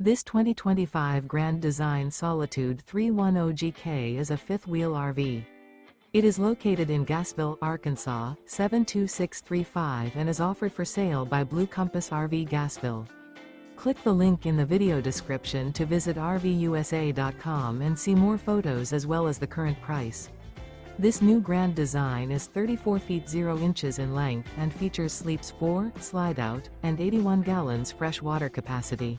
This 2025 Grand Design Solitude 310GK is a fifth-wheel RV. It is located in Gassville, Arkansas, 72635 and is offered for sale by Blue Compass RV Gassville. Click the link in the video description to visit RVUSA.com and see more photos as well as the current price. This new Grand Design is 34 feet 0 inches in length and features sleeps 4, slide-out, and 81 gallons fresh water capacity.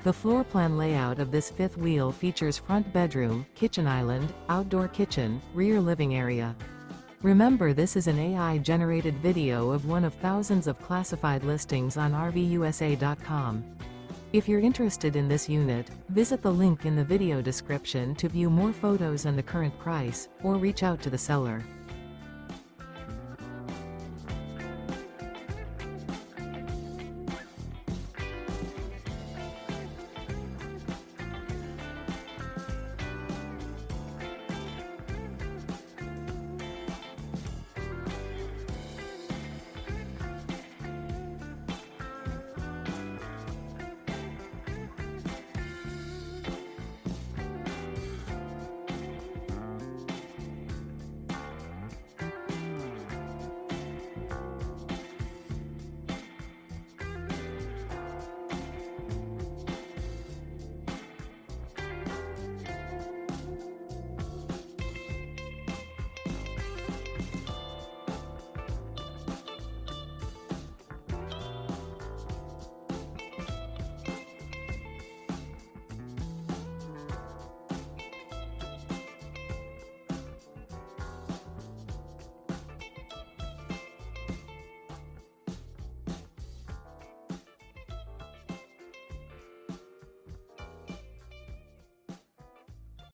The floor plan layout of this fifth wheel features front bedroom, kitchen island, outdoor kitchen, rear living area. Remember, this is an AI-generated video of one of thousands of classified listings on RVUSA.com. If you're interested in this unit, visit the link in the video description to view more photos and the current price, or reach out to the seller.